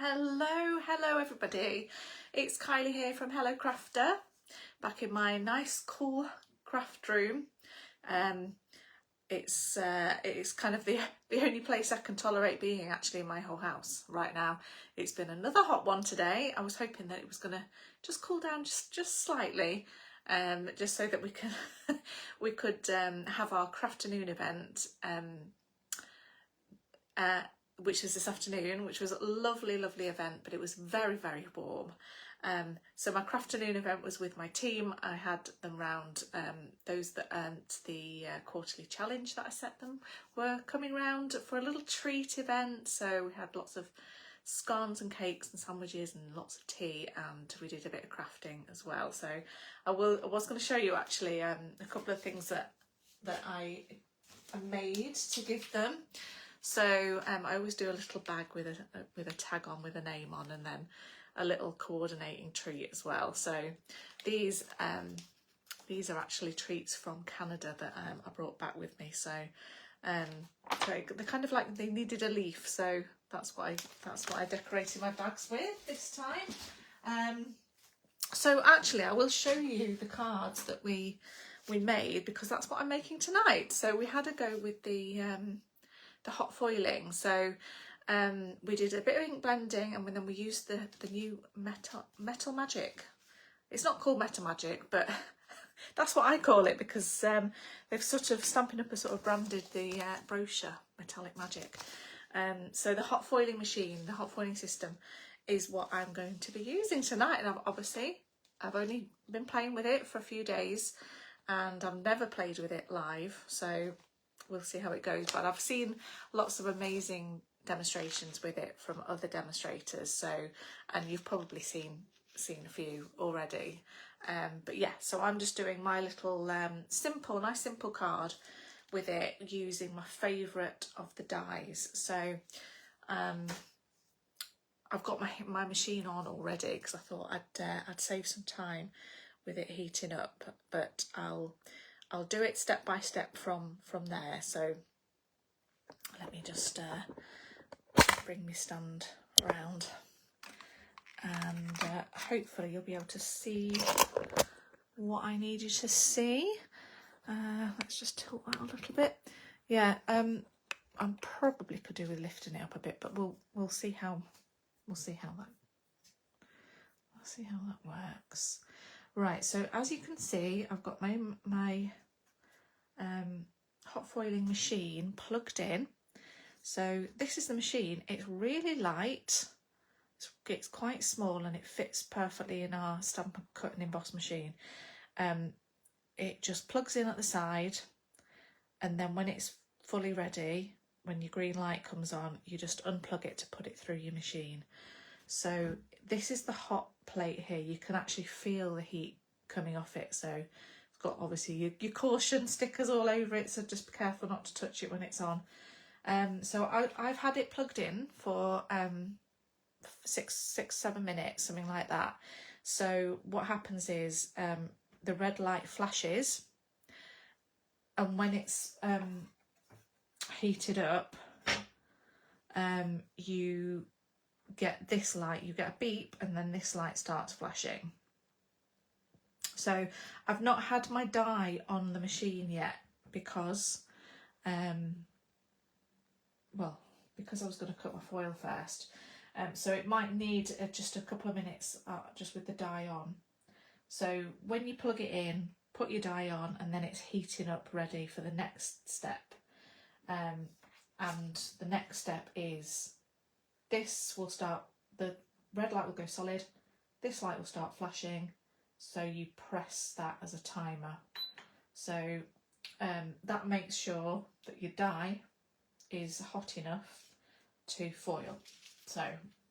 Hello everybody. It's Kylie here from Hello Crafter, back in my nice cool craft room. It's kind of the only place I can tolerate being actually in my whole house right now. It's been another hot one today. I was hoping that it was gonna just cool down just slightly, just so that we can we could have our Crafternoon event, which is this afternoon, which was a lovely event, but it was very warm. So my Crafternoon event was with my team. I had them round, those that earned the quarterly challenge that I set them were coming round for a little treat event. So we had lots of scones and cakes and sandwiches and lots of tea, and we did a bit of crafting as well. So I was going to show you actually a couple of things that I made to give them. So I always do a little bag with a tag on with a name on, and then a little coordinating treat as well. So these are actually treats from Canada that I brought back with me. So they're kind of like, they needed a leaf, so that's what I decorated my bags with this time. So actually I will show you the cards that we made, because that's what I'm making tonight. So we had a go with the hot foiling. So we did a bit of ink blending, and then we used the new Metal Magic. It's not called Metal Magic, but that's what I call it, because they've sort of Stampin' Up has sort of branded the brochure Metallic Magic. So the hot foiling machine, the hot foiling system, is what I'm going to be using tonight. And I've only been playing with it for a few days, and I've never played with it live, so we'll see how it goes. But I've seen lots of amazing demonstrations with it from other demonstrators, so, and you've probably seen a few already. But yeah, so I'm just doing my little nice simple card with it, using my favourite of the dies. So I've got my machine on already, because I thought I'd save some time with it heating up, but I'll do it step by step from there. So let me just bring my stand around, and hopefully you'll be able to see what I need you to see. Let's just tilt that a little bit. Yeah, I probably could do with lifting it up a bit, but we'll see how that works. Right, so as you can see, I've got my hot foiling machine plugged in. So this is the machine. It's really light, it's quite small, and it fits perfectly in our Stampin' Cut and Emboss machine. It just plugs in at the side, and then when it's fully ready, when your green light comes on, you just unplug it to put it through your machine. So this is the hot plate here. You can actually feel the heat coming off it. So it's got obviously your caution stickers all over it, so just be careful not to touch it when it's on. So I've had it plugged in for 6-7 minutes, something like that. So what happens is the red light flashes, and when it's heated up, you get this light, you get a beep, and then this light starts flashing. So I've not had my die on the machine yet, because because I was going to cut my foil first. So it might need just a couple of minutes just with the die on. So when you plug it in, put your die on, and then it's heating up ready for the next step. And the next step is, this will start, the red light will go solid, this light will start flashing, so you press that as a timer. So that makes sure that your die is hot enough to foil. So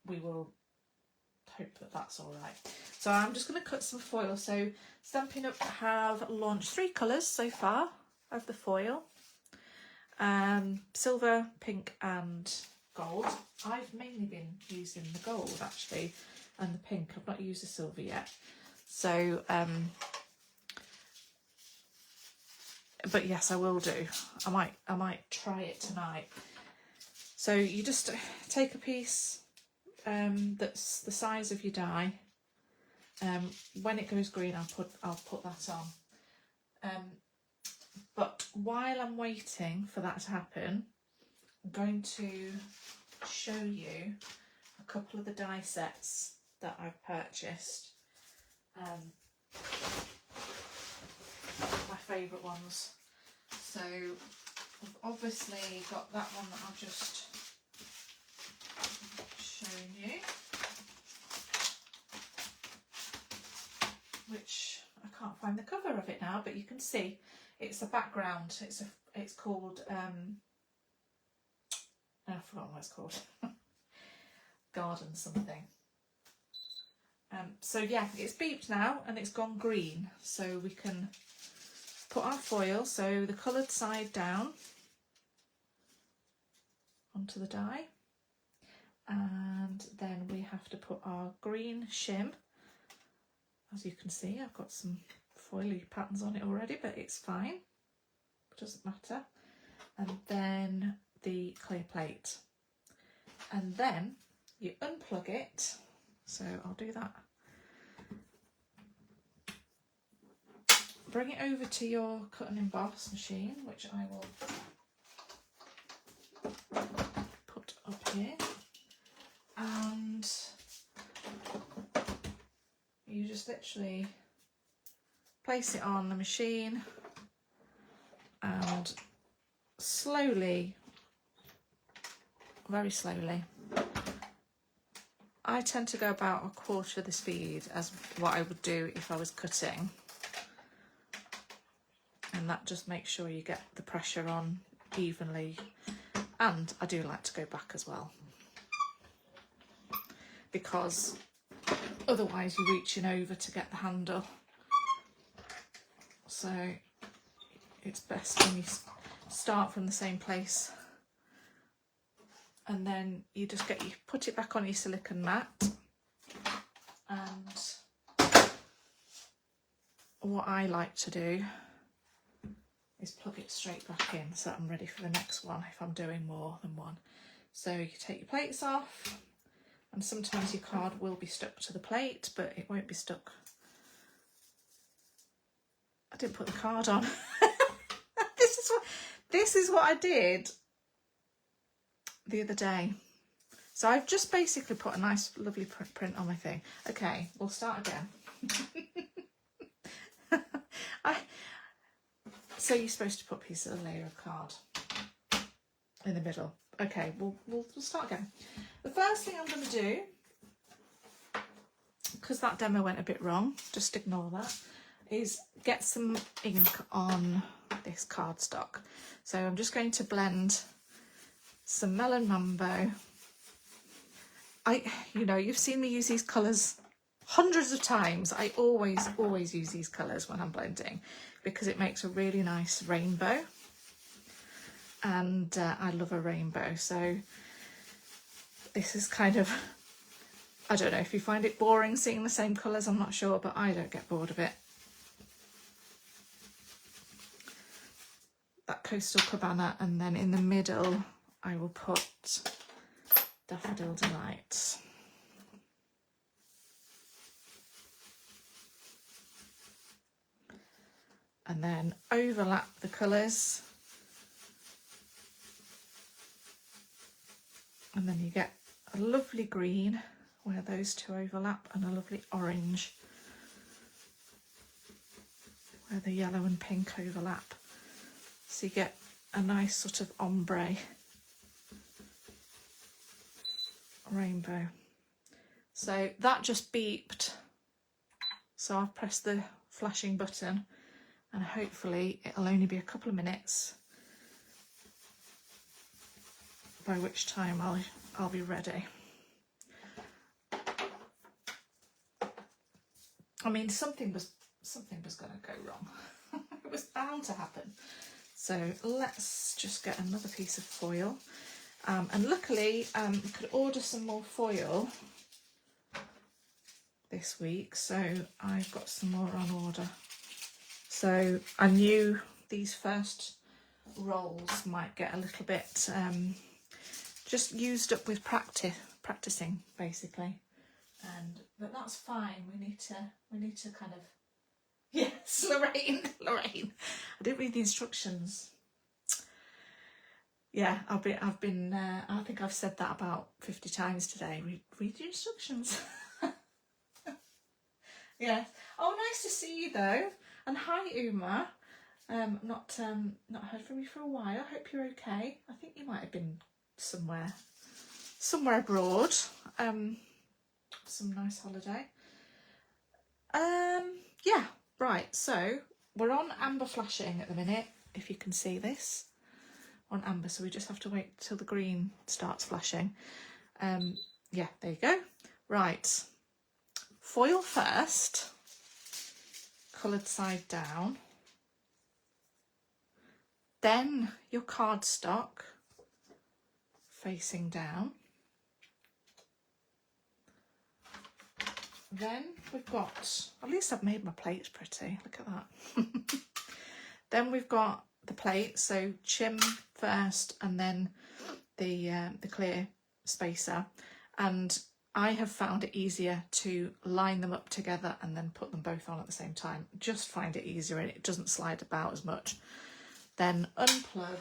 we will hope that that's all right. So I'm just going to cut some foil. So Stampin' Up have launched 3 colours so far of the foil. Silver, pink and gold. I've mainly been using the gold actually, and the pink. I've not used the silver yet. So but yes, I will do. I might try it tonight. So you just take a piece that's the size of your die. When it goes green, I'll put that on. But while I'm waiting for that to happen, I'm going to show you a couple of the die sets that I've purchased. My favourite ones. So I've obviously got that one that I've just shown you, which I can't find the cover of it now, but you can see it's a background. It's called I've forgotten what it's called. Garden something. So yeah, it's beeped now and it's gone green, so we can put our foil, so the coloured side down onto the die, and then we have to put our green shim. As you can see, I've got some foily patterns on it already, but it's fine, it doesn't matter. And then the clear plate, and then you unplug it. So I'll do that. Bring it over to your cut and emboss machine, which I will put up here, and you just literally place it on the machine and slowly, very slowly. I tend to go about a quarter of the speed as what I would do if I was cutting, and that just makes sure you get the pressure on evenly. And I do like to go back as well, because otherwise you're reaching over to get the handle. So it's best when you start from the same place, and then you just put it back on your silicone mat. And what I like to do is plug it straight back in, so that I'm ready for the next one if I'm doing more than one. So you take your plates off, and sometimes your card will be stuck to the plate, but it won't be stuck. I didn't put the card on. This is what I did the other day. So I've just basically put a nice lovely print on my thing. Okay, we'll start again. So you're supposed to put pieces of a layer of card in the middle. Okay, we'll start again. The first thing I'm going to do, because that demo went a bit wrong, just ignore that, is get some ink on this cardstock. So I'm just going to blend some Melon Mambo. You've seen me use these colours hundreds of times. I always use these colours when I'm blending, because it makes a really nice rainbow, and I love a rainbow. So this is kind of, I don't know if you find it boring seeing the same colours, I'm not sure, but I don't get bored of it. That Coastal Cabana, and then in the middle I will put Daffodil Delight. And then overlap the colours, and then you get a lovely green where those two overlap, and a lovely orange where the yellow and pink overlap. So you get a nice sort of ombre rainbow. So that just beeped, so I've pressed the flashing button, and hopefully it'll only be a couple of minutes, by which time I'll be ready. I mean, something was going to go wrong. It was bound to happen. So let's just get another piece of foil. And luckily, I could order some more foil this week, so I've got some more on order. So I knew these first rolls might get a little bit just used up with practice practicing basically, but that's fine. We need to kind of, yes, Lorraine. I didn't read the instructions. Yeah, I think I've said that about 50 times today. Read the instructions. Yeah. Oh, nice to see you though. And hi, Uma. Not heard from you for a while. I hope you're okay. I think you might have been somewhere abroad. Some nice holiday. Yeah. Right. So we're on amber flashing at the minute. If you can see this, on amber. So we just have to wait till the green starts flashing. Yeah. There you go. Right. Foil first. Coloured side down. Then your cardstock facing down. Then we've got, at least I've made my plates pretty, look at that. Then we've got the plate, so chim first and then the clear spacer. And I have found it easier to line them up together and then put them both on at the same time. Just find it easier and it doesn't slide about as much. Then unplug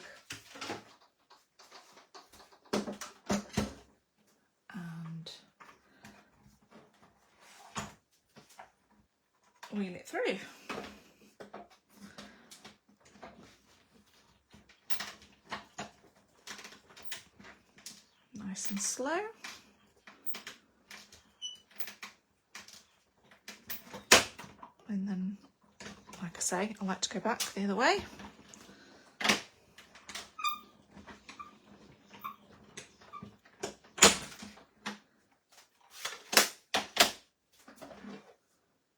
and wheel it through. Nice and slow. And then, like I say, I like to go back the other way.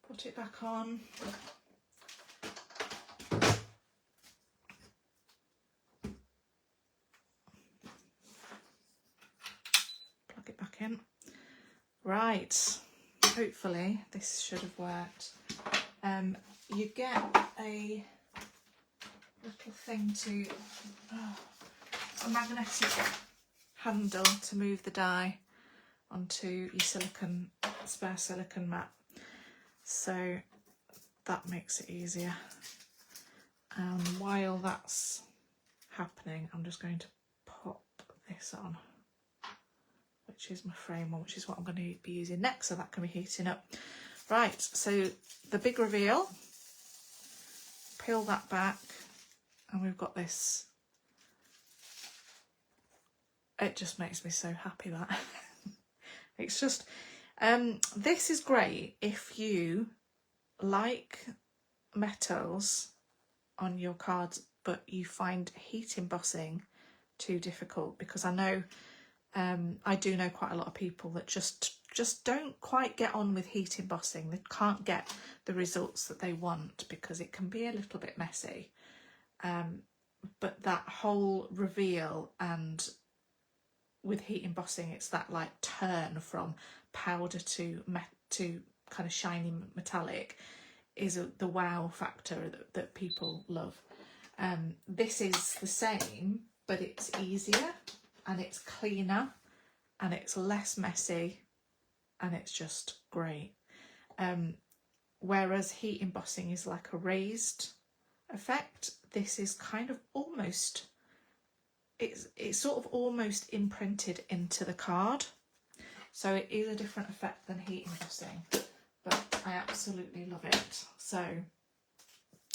Put it back on. Plug it back in. Right, hopefully this should have worked. You get a little thing to, a magnetic handle to move the die onto your spare silicone mat. So that makes it easier. And while that's happening, I'm just going to pop this on, which is my frame one, which is what I'm going to be using next, so that can be heating up. Right, so the big reveal, peel that back, and we've got this. It just makes me so happy, that. It's just, this is great if you like metals on your cards, but you find heat embossing too difficult, because I know, I do know quite a lot of people that just don't quite get on with heat embossing. They can't get the results that they want because it can be a little bit messy. But that whole reveal, and with heat embossing, it's that like turn from powder to kind of shiny metallic, is the wow factor that people love. This is the same, but it's easier and it's cleaner and it's less messy and it's just great. Whereas heat embossing is like a raised effect, this is kind of almost, it's sort of almost imprinted into the card. So it is a different effect than heat embossing, but I absolutely love it. So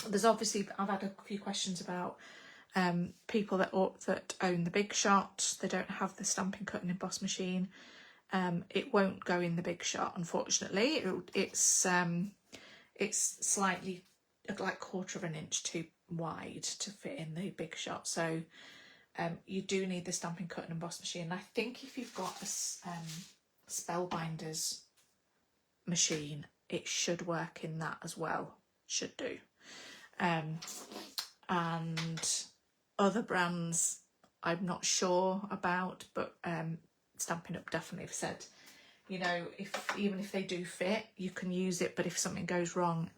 there's obviously, I've had a few questions about people that own the Big Shot. They don't have the Stampin' Cut and Emboss machine. It won't go in the Big Shot, unfortunately. It's slightly like 1/4 of an inch too wide to fit in the Big Shot. So you do need the Stampin' Cut and Emboss machine. I think if you've got a Spellbinders machine, it should work in that as well. Should do. And other brands I'm not sure about, but Stampin' Up definitely have said, you know, even if they do fit, you can use it, but if something goes wrong,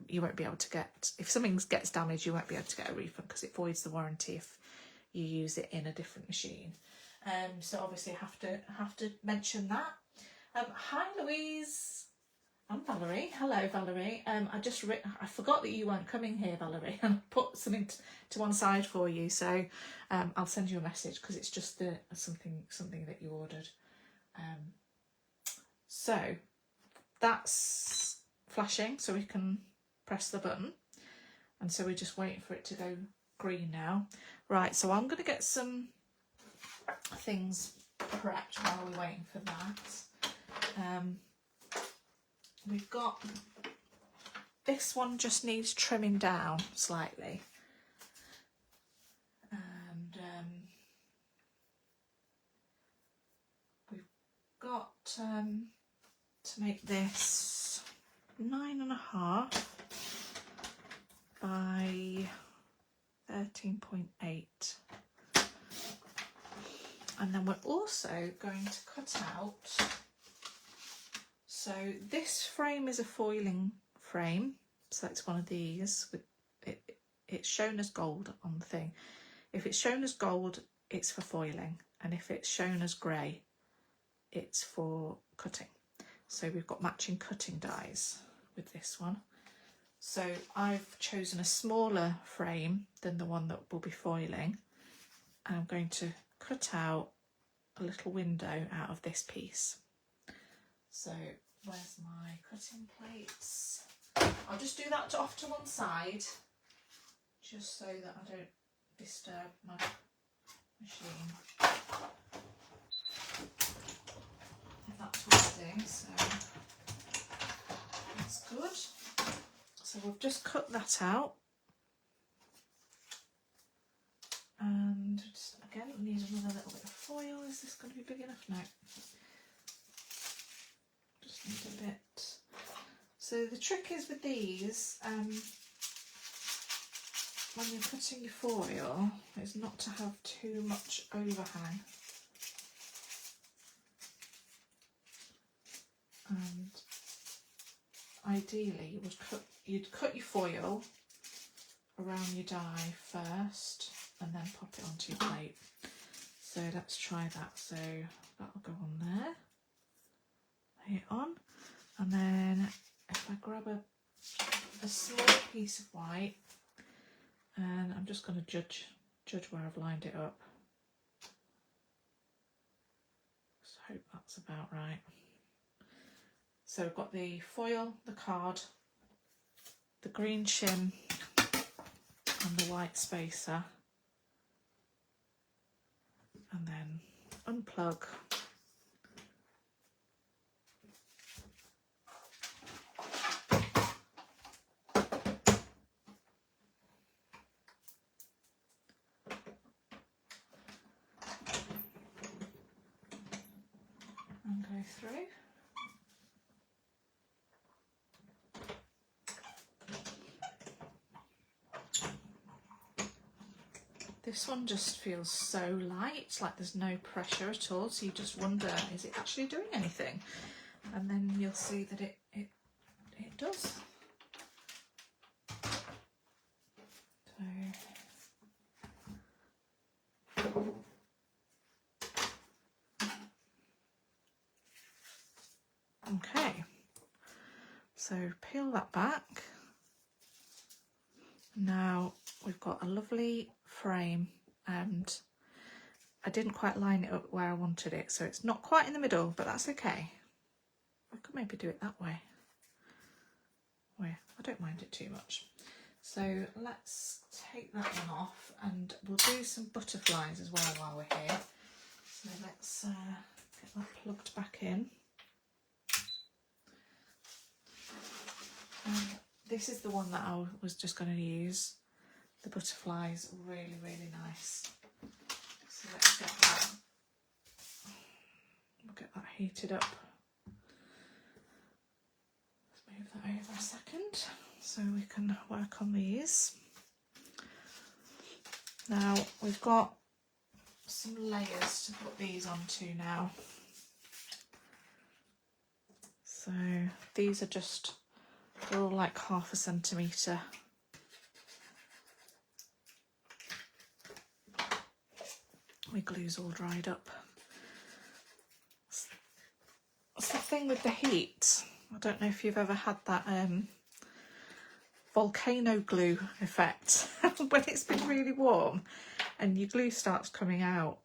you won't be able to get, if something gets damaged, you won't be able to get a refund because it voids the warranty if you use it in a different machine. So obviously have to mention that. Hi Louise and Valerie. Hello Valerie. I forgot that you weren't coming here, Valerie, and I put something to one side for you. So I'll send you a message because it's just something that you ordered. So that's flashing, so we can press the button, and so we're just waiting for it to go green now. Right, so I'm going to get some things prepped while we're waiting for that. We've got this one, just needs trimming down slightly, and we've got to make this 9.5 by 13.8, and then we're also going to cut out, so this frame is a foiling frame, so it's one of these with it's shown as gold on the thing. If it's shown as gold, it's for foiling, and if it's shown as grey, it's for cutting. So we've got matching cutting dies with this one. So I've chosen a smaller frame than the one that will be foiling, and I'm going to cut out a little window out of this piece. So where's my cutting plates? I'll just do that off to one side, just so that I don't disturb my machine. That's working, so that's good. So we've just cut that out, and just, again, need another little bit of foil. Is this going to be big enough? No, just need a bit. So the trick is with these, when you're cutting your foil, is not to have too much overhang. And ideally you'd cut your foil around your die first and then pop it onto your plate. So let's try that. So that'll go on there, lay it on, and then if I grab a small piece of white, and I'm just going to judge where I've lined it up. Just hope that's about right. So we've got the foil, the card, the green shim and the white spacer, and then unplug . And go through. This one just feels so light, like there's no pressure at all, so you just wonder, is it actually doing anything? And then you'll see that it does. Okay, so peel that back. Now we've got a lovely frame, and I didn't quite line it up where I wanted it, so it's not quite in the middle, but that's okay. I could maybe do it that way. Where I don't mind it too much. So let's take that one off, and we'll do some butterflies as well while we're here. So let's get that plugged back in. This is the one that I was just going to use. The butterflies, really, really nice. So let's get that. We'll get that heated up. Let's move that over a second so we can work on these. Now we've got some layers to put these onto now. So these are just, they're all like 1/2 centimetre. My glue's all dried up. thing with the heat. I don't know if you've ever had that volcano glue effect when it's been really warm and your glue starts coming out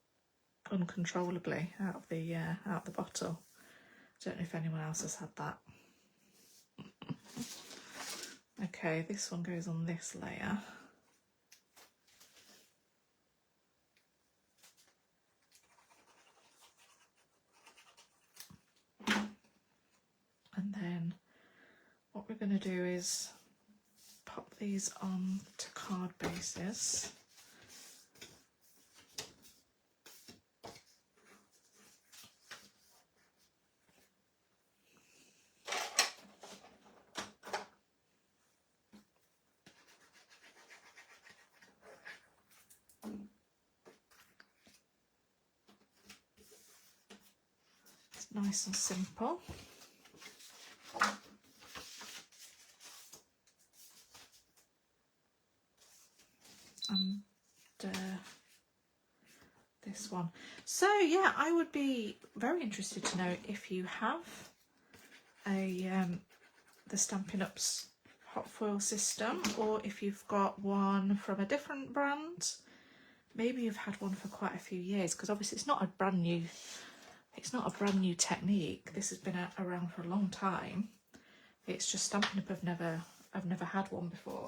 uncontrollably out of the bottle. I don't know if anyone else has had that. Okay, this one goes on this layer. And then what we're going to do is pop these on to card bases. It's nice and simple. And this one. So yeah, I would be very interested to know if you have the Stampin' Up's hot foil system, or if you've got one from a different brand. Maybe you've had one for quite a few years, because obviously it's not a brand new technique. This has been around for a long time. It's just Stampin' Up I've never had one before.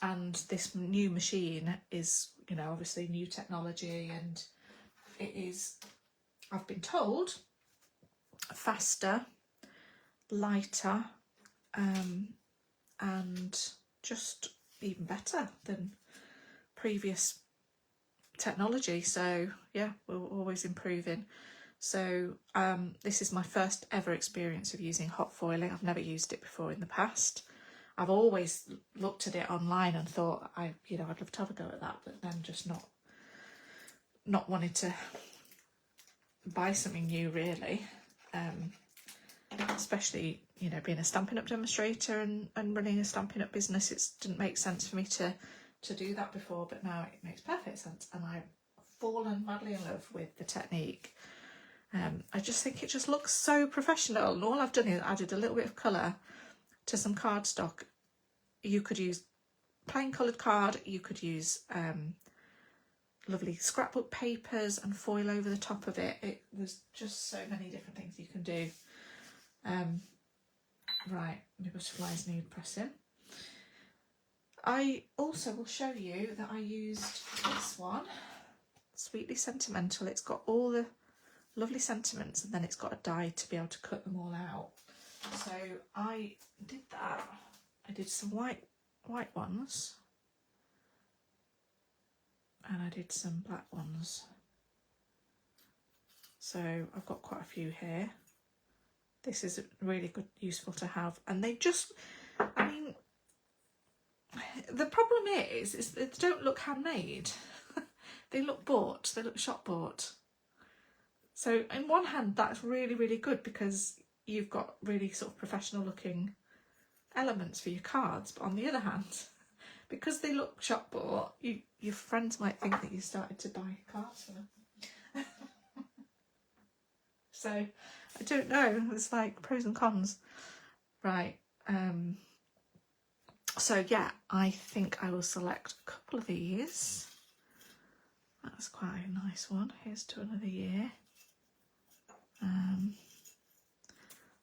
And this new machine is, you know, obviously new technology, and it is, I've been told, faster, lighter, and just even better than previous technology. So yeah, we're always improving. So this is my first ever experience of using hot foiling. I've never used it before in the past. I've always looked at it online and thought I'd love to have a go at that, but then just not wanted to buy something new really. Especially, you know, being a Stampin' Up demonstrator and running a Stampin' Up business, it didn't make sense for me to do that before, but now it makes perfect sense, and I've fallen madly in love with the technique. I just think it just looks so professional, and all I've done is added a little bit of colour to some cardstock. You could use plain coloured card, you could use lovely scrapbook papers and foil over the top of it. There's just so many different things you can do. Right, my butterflies need pressing. I also will show you that I used this one, Sweetly Sentimental. It's got all the lovely sentiments, and then it's got a die to be able to cut them all out. So I did that. I did some white ones, and I did some black ones. So I've got quite a few here. This is really good, useful to have. And they just, I mean, the problem is they don't look handmade. They look bought, they look shop bought. So in one hand, that's really, really good, because you've got really sort of professional looking elements for your cards. But on the other hand, because they look shop bought, your friends might think that you started to buy cards for them. So I don't know, it's like pros and cons. Right, so yeah, I think I will select a couple of these. That's quite a nice one. Here's to another year.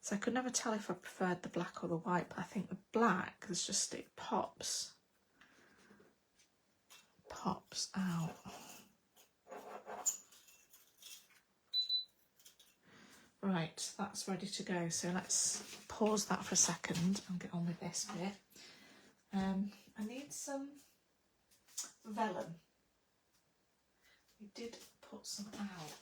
So I could never tell if I preferred the black or the white, but I think the black is just, it pops out. Right, that's ready to go. So let's pause that for a second and get on with this bit. I need some vellum. We did put some out.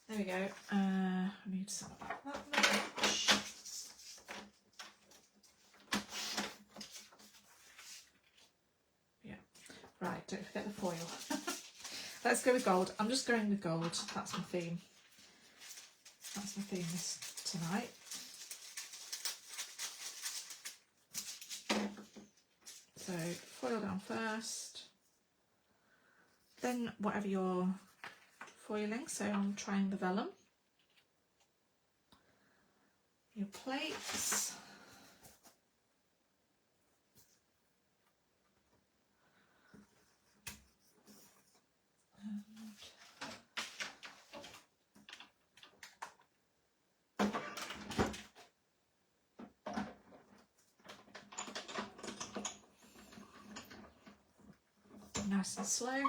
There we go. I need some about that much. Yeah. Right, don't forget the foil. Let's go with gold. I'm just going with gold. That's my theme. That's my theme tonight. So foil down first. Then whatever you're foiling, so I'm trying the vellum. Your plates. Nice and slow.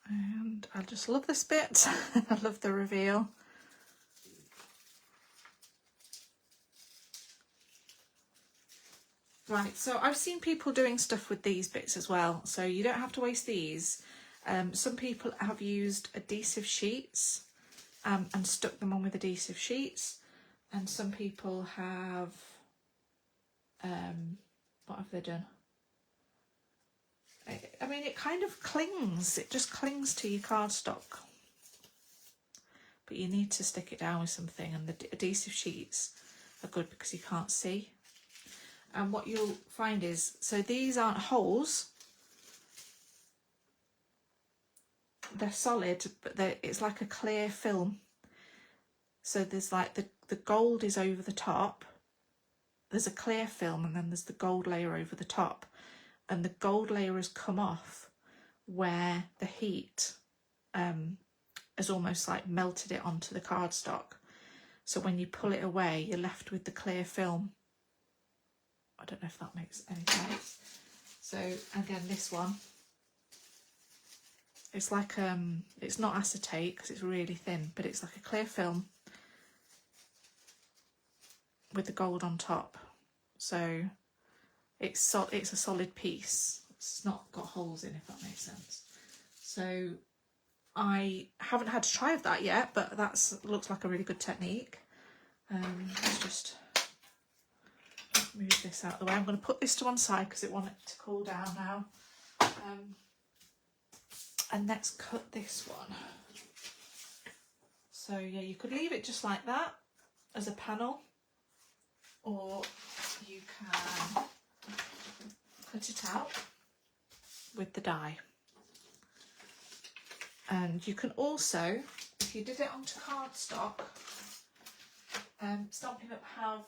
And I just love this bit. I love the reveal. Right, so I've seen people doing stuff with these bits as well, so you don't have to waste these. Some people have used adhesive sheets and stuck them on with adhesive sheets, and some people have, what have they done? I mean, it kind of clings, it just clings to your cardstock, but you need to stick it down with something, and the adhesive sheets are good because you can't see. And what you'll find is, so these aren't holes, they're solid, but it's like a clear film. So there's like the gold is over the top, there's a clear film, and then there's the gold layer over the top. And the gold layer has come off where the heat has almost like melted it onto the cardstock. So when you pull it away, you're left with the clear film. I don't know if that makes any sense. So again, this one, it's like, it's not acetate because it's really thin, but it's like a clear film with the gold on top. So it's a solid piece. It's not got holes in, if that makes sense. So I haven't had to try that yet, but looks like a really good technique. Let's just move this out of the way. I'm going to put this to one side because I want it to cool down now. And let's cut this one. So yeah, you could leave it just like that as a panel, or you can cut it out with the die. And you can also, if you did it onto cardstock, Stampin' Up have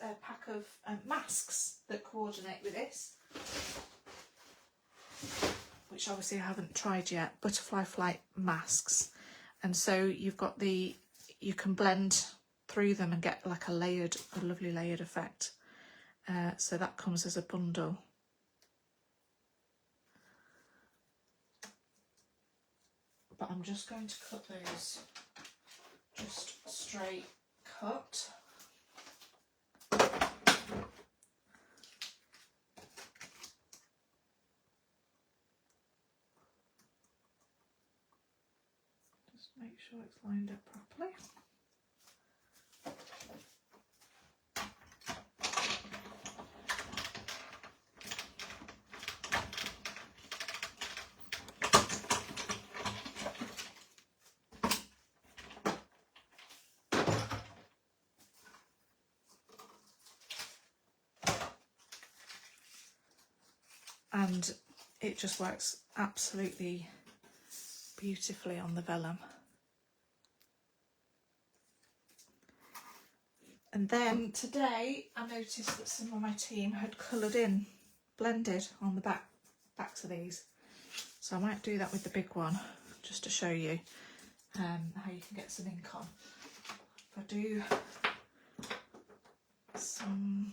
a pack of masks that coordinate with this, which obviously I haven't tried yet, butterfly flight masks. And so you've got you can blend through them and get like a lovely layered effect. So that comes as a bundle. But I'm just going to cut those just straight cut. Just make sure it's lined up properly. And it just works absolutely beautifully on the vellum. And then today I noticed that some of my team had blended on the backs of these. So I might do that with the big one, just to show you how you can get some ink on. If I do some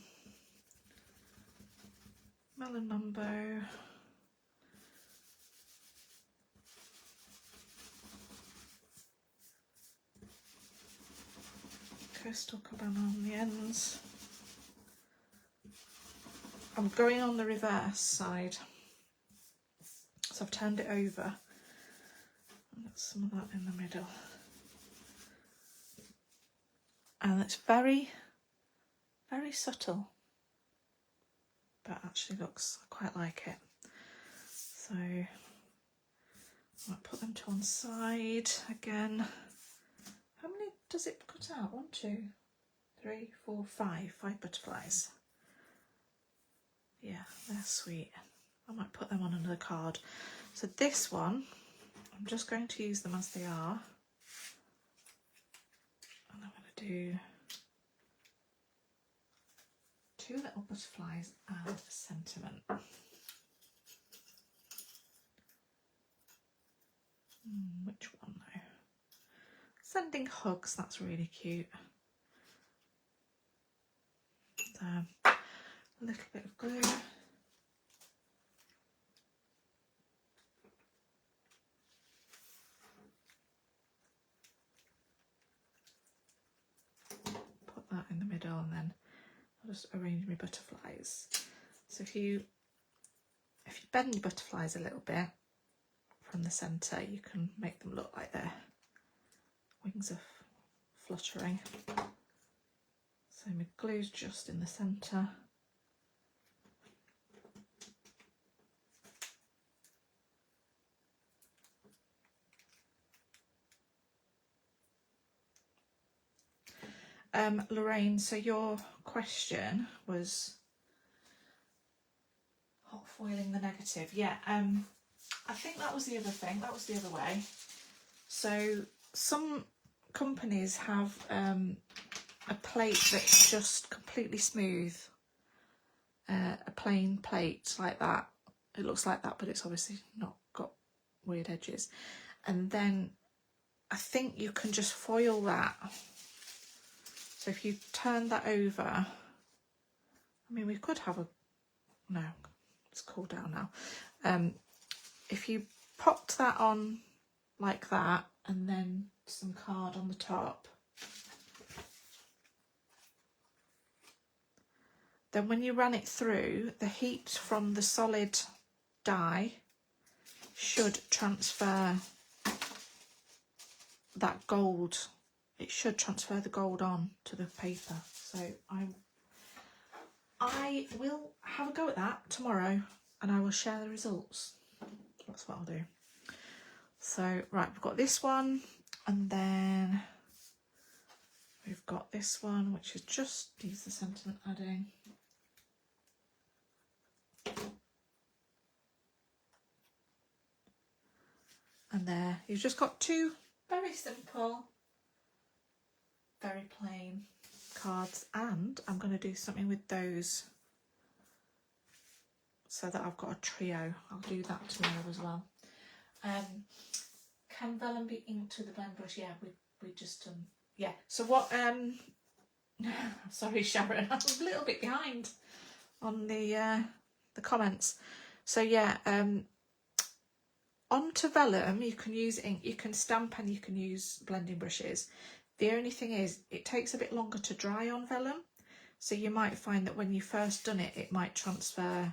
Melon Mambo, Coastal Cabana on the ends. I'm going on the reverse side, so I've turned it over. And got some of that in the middle. and it's very, very subtle, but actually looks, I quite like it. So I might put them to one side again. How many does it cut out? 1, 2, 3, 4, 5 butterflies. Yeah, they're sweet. I might put them on another card. So this one, I'm just going to use them as they are. And I'm going to do 2 little butterflies and a sentiment. Which one though? Sending hugs, that's really cute. So, a little bit of glue. Put that in the middle, and then I'll just arrange my butterflies. So if you bend your butterflies a little bit from the centre, you can make them look like their wings are fluttering. So my glue's just in the centre. Lorraine, so your question was hot foiling the negative. Yeah, I think that was the other thing, that was the other way. So some companies have a plate that's just completely smooth, a plain plate like that. It looks like that, but it's obviously not got weird edges. And then I think you can just foil that. So if you turn that over, I mean, we could have no, it's cooled down now. If you popped that on like that, and then some card on the top, then when you run it through, the heat from the solid die should transfer that gold. It should transfer the gold on to the paper. So I will have a go at that tomorrow, and I will share the results. That's what I'll do. So right, we've got this one, and then we've got this one, which is just needs the sentiment adding. And there, you've just got 2 very simple, very plain cards, and I'm going to do something with those so that I've got a trio. I'll do that tomorrow as well. Can vellum be inked with the blend brush? Yeah, we just yeah. So what? Sorry, Sharon, I'm a little bit behind on the comments. So yeah, onto vellum you can use ink, you can stamp, and you can use blending brushes. The only thing is it takes a bit longer to dry on vellum, so you might find that when you first done it, it might transfer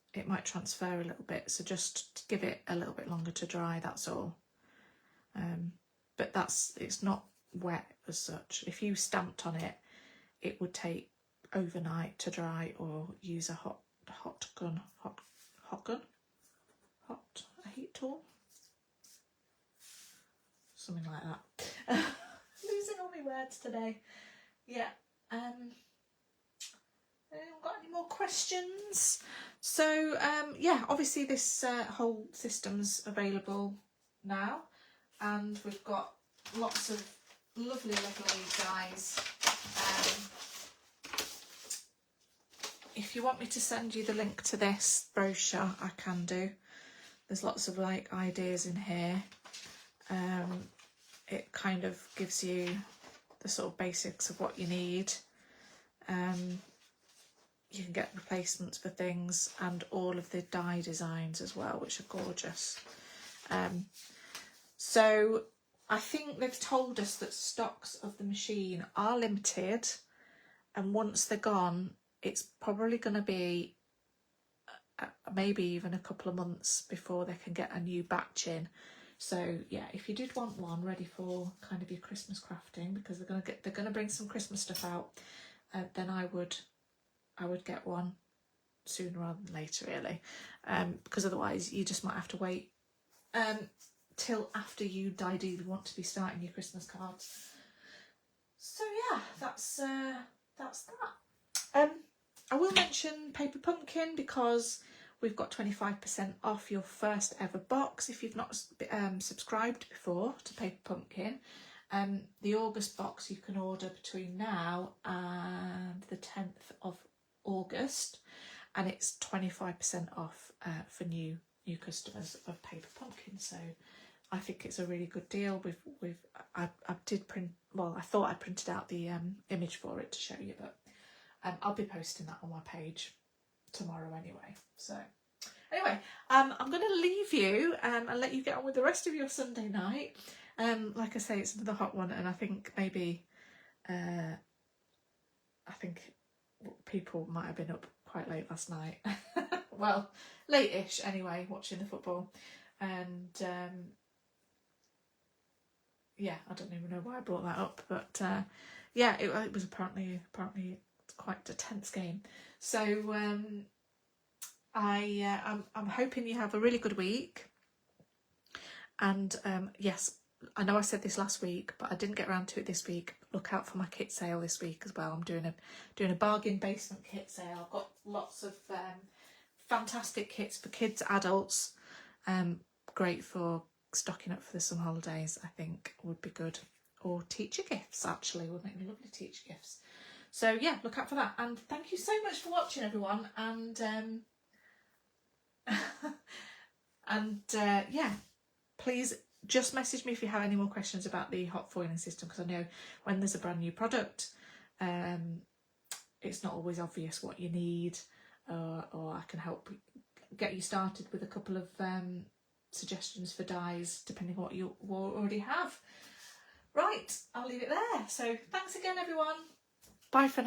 a little bit. So just give it a little bit longer to dry, that's all. But it's not wet as such. If you stamped on it, it would take overnight to dry, or use a hot heat tool, something like that. Losing all my words today. Yeah. Anyone got any more questions? So yeah, obviously this whole system's available now, and we've got lots of lovely dies. If you want me to send you the link to this brochure, I can do. There's lots of like ideas in here. It kind of gives you the sort of basics of what you need. You can get replacements for things, and all of the die designs as well, which are gorgeous. So I think they've told us that stocks of the machine are limited, and once they're gone, it's probably going to be maybe even a couple of months before they can get a new batch in. So yeah, if you did want one ready for kind of your Christmas crafting, because they're gonna bring some Christmas stuff out, then I would get one sooner rather than later, really, because otherwise you just might have to wait till after you ideally want to be starting your Christmas cards. So yeah, that's that. I will mention Paper Pumpkin because we've got 25% off your first ever box if you've not subscribed before to Paper Pumpkin. The August box you can order between now and the 10th of August, and it's 25% off for new customers of Paper Pumpkin. So I think it's a really good deal. I did print, well, I thought I printed out the image for it to show you, but I'll be posting that on my page tomorrow anyway. So anyway, I'm going to leave you and let you get on with the rest of your Sunday night. Like I say, it's another hot one, and I think maybe people might have been up quite late last night. Well, late-ish anyway, watching the football. And yeah, I don't even know why I brought that up, but yeah, it was apparently quite a tense game. So I'm hoping you have a really good week. And yes, I know I said this last week, but I didn't get around to it this week. Look out for my kit sale this week as well. I'm doing a bargain basement kit sale. I've got lots of fantastic kits for kids, adults. Great for stocking up for the summer holidays, I think would be good. Or teacher gifts, actually, would make lovely teacher gifts. So yeah, look out for that. And thank you so much for watching, everyone. And yeah, please just message me if you have any more questions about the hot foiling system, because I know when there's a brand new product, it's not always obvious what you need, or I can help get you started with a couple of suggestions for dies, depending on what you already have. Right, I'll leave it there. So thanks again, everyone. Bye for now.